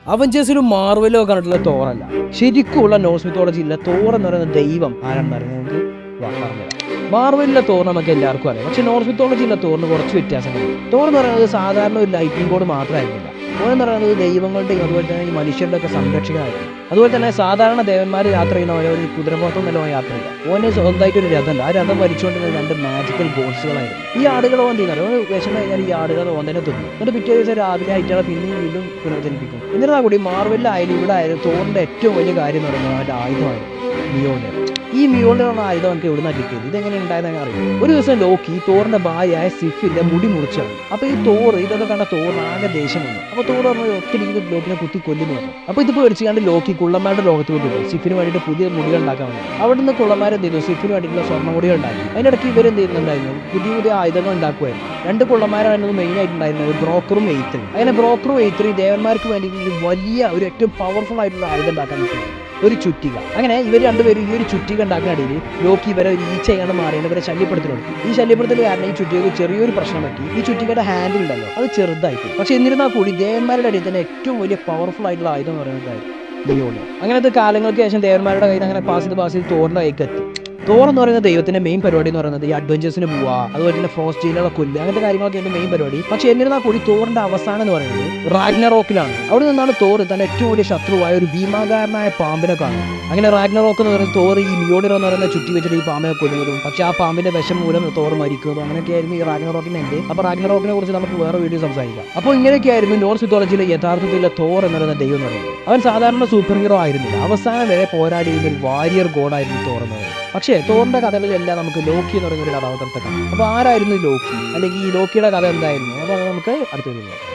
അവഞ്ചേഴ്സിലും മാർവലോ കണ്ടിട്ടുള്ള തോറല്ല, ശരിക്കുള്ള Norse മിത്തോളജിയിലെ Thor എന്ന് പറയുന്ന ദൈവം ആരാണെന്ന് അറിയുന്നത് പറഞ്ഞുതരാം. മാർവലിലെ തോർ നമുക്ക് എല്ലാവർക്കും അറിയാം, പക്ഷേ നോർസ് മിത്തോളജിയിലെ തോറിന് കുറച്ച് വ്യത്യാസങ്ങളുണ്ട്. തോർ എന്ന് പറയുന്നത് സാധാരണ ഒരു ലൈറ്റിംഗ് ബോർഡ് മാത്രമായിരുന്നില്ല. തോർ എന്ന് പറയുന്നത് ദൈവങ്ങളുടെയും അതുപോലെ തന്നെ ഈ മനുഷ്യരുടെ ഒക്കെ സംരക്ഷകനായിരുന്നു. അതുപോലെ തന്നെ സാധാരണ ദേവന്മാർ യാത്ര ചെയ്യുന്ന പോലെ ഒരു കുതിരപ്പുറത്തും നല്ല യാത്രയില്ല. ഓന് സ്വന്തമായിട്ട് ഒരു രഥമുണ്ട്. ആ രഥം വലിച്ചുകൊണ്ടിരുന്ന രണ്ട് മാജിക്കൽ ഗോഡ്സുകളായിരുന്നു. ഈ ആടുകൾ ഓൻ ചെയ്യുന്നത് വിഷം കഴിഞ്ഞാൽ ഈ ആടുകൾ ഓന്തനെ തിന്നു. എന്നിട്ട് പിറ്റേ ദിവസം രാവിലെ ആയിട്ടാണ് പിന്നെയും വീണ്ടും പുനർജനിപ്പിക്കും. എന്നിരുന്നാൽ കൂടി മാർവലിലായാലും ഇവിടെ ആയാലും തോറിന്റെ ഏറ്റവും വലിയ കാര്യം എന്ന് പറയുന്നത് അവൻ്റെ ആയുധമാണ് മിയോൾഡർ. ഈ മിയോൾഡറാണ് ആയുധം നമുക്ക് എവിടെ നിന്ന് കിട്ടിയത്, ഇതെങ്ങനെ ഉണ്ടായതെന്ന് അറിയാം. ഒരു ദിവസം ലോക്കി തോറിന്റെ ഭാര്യയായ സിഫിന്റെ മുടി മുറിച്ചാണ്. അപ്പൊ ഈ തോറ് ഇതൊക്കെ കണ്ട തോറിന് ആകെ ദേഷ്യം വന്നു. അപ്പൊ തോറ് പറഞ്ഞു ഒത്തിരി ലോക്കിനെ കുത്തി കൊല്ലുന്നു പറഞ്ഞു. അപ്പൊ ഇതിപ്പോ മേടിച്ചുകൊണ്ട് ലോക്കി കുള്ളന്മാരുടെ ലോകത്ത് കൊണ്ടുപോയി സിഫിന് വേണ്ടിയിട്ട് പുതിയ മുടികൾ ഉണ്ടാക്കാൻ വേണ്ടി. അവിടെ നിന്ന് കുള്ളന്മാരെന്ത് ചെയ്തു, സിഫിന് വേണ്ടിയിട്ടുള്ള സ്വർണ്ണമുടികൾ ഉണ്ടാക്കി. അതിനിടയ്ക്ക് ഇവരെന്ത് ചെയ്യുന്നുണ്ടായിരുന്നു, പുതിയ പുതിയ ആയുധങ്ങൾ ഉണ്ടാക്കുമായിരുന്നു. രണ്ട് കുള്ളന്മാരായിരുന്നു മെയിൻ ആയിട്ടുണ്ടായിരുന്നത്, ബ്രോക്കറും എയ്ത്തറും. അങ്ങനെ ബ്രോക്കറും എയ്ത്തറും ദേവന്മാർക്ക് വേണ്ടി വലിയ ഒരു ഏറ്റവും പവർഫുൾ ആയിട്ടുള്ള ആയുധം ഉണ്ടാക്കാൻ പറ്റും, ഒരു ചുറ്റിക. അങ്ങനെ ഇവർ രണ്ടുപേരും ഈ ഒരു ചുറ്റിക ഉണ്ടാക്കുന്ന ഇടയിൽ ലോക്കി ഇവരെ ഒരു ഈച്ചയാണ് മാറിയാണ് ഇവരെ ശല്യപ്പെടുത്തി. ഈ ശല്യപ്പെടുത്തൽ കാരണം ഈ ചുറ്റികക്ക് ചെറിയൊരു പ്രശ്നം പറ്റി. ഈ ചുറ്റികയുടെ ഹാൻഡിൽ ഉണ്ടല്ലോ അത് ചെറുതായിട്ട്, പക്ഷെ എന്നിരുന്നാൽ കൂടി ദേവന്മാരുടെ ഇടയിൽ തന്നെ ഏറ്റവും വലിയ പവർഫുൾ ആയിട്ടുള്ള ആയുധം എന്ന് പറയുന്നത് മിയോൾഡർ. അങ്ങനത്തെ കാലങ്ങൾക്ക് ശേഷം ദേവന്മാരുടെ കയ്യിൽ അങ്ങനെ പാസ് ചെയ്ത് തോറിന്റെ കൈക്ക് എത്തി. തോർ എന്ന് പറയുന്ന ദൈവത്തിന്റെ മെയിൻ പരിപാടി എന്ന് പറയുന്നത് ഈ അഡ്വഞ്ചേഴ്സിന് പോവുക, അതുപോലെ തന്നെ ഫ്രോസ്റ്റ് ജയിലുകളെ കൊല്ലുക, അങ്ങനത്തെ കാര്യങ്ങളൊക്കെ എൻ്റെ മെയിൻ പരിപാടി. പക്ഷെ എന്നിരുന്നാൽ കൂടി തോറിന്റെ അവസാനം എന്ന് പറയുന്നത് റാഗ്നറോക്കിലാണ്. അവിടെ നിന്നാണ് തോർ തന്റെ ഏറ്റവും വലിയ ശത്രുവായ ഒരു ഭീമാകാരനായ പാമ്പിനെ കാണുന്നത്. അങ്ങനെ റാഗ്നറോക്ക് എന്ന് പറയുന്നത് തോർ ഈ മിയോൾഡർ എന്ന് പറയുന്ന ചുറ്റി വെച്ചിട്ട് ഈ പാമ്പിനെ കൊല്ലുന്നതും, പക്ഷെ ആ പാമ്പിന്റെ വിഷം മൂലം തോർ മരിക്കുന്നതും അങ്ങനെയൊക്കെയായിരുന്നു ഈ റാഗ്നറോക്കിന്റെ എൻ്റെ. അപ്പോൾ റാഗ്നറോക്കിനെ കുറിച്ച് നമുക്ക് വേറെ വീഡിയോ സംസാരിക്കാം. അപ്പോൾ ഇങ്ങനെയൊക്കെയായിരുന്നു നോർസ് മിത്തോളജിയിലെ യഥാർത്ഥത്തിലെ തോർ എന്ന് പറയുന്ന ദൈവം എന്ന് പറയുന്നത്. അവൻ സാധാരണ സൂപ്പർ ഹീറോ ആയിരുന്നില്ല, അവസാനം വരെ പോരാടിയിരുന്ന ഒരു വാരിയർ ഗോഡായിരുന്നു തോർ എന്ന് പറയുന്നത്. പക്ഷേ തോറിന്റെ കഥകളിലെല്ലാം നമുക്ക് ലോക്കി എന്ന് പറയുന്ന ഒരു കഥാപാത്രത്തെ കാണാം. അപ്പോൾ ആരായിരുന്നു ലോക്കി, അല്ലെങ്കിൽ ഈ ലോക്കിയുടെ കഥ എന്തായിരുന്നു, അപ്പോൾ അത് നമുക്ക് അടുത്ത വീഡിയോ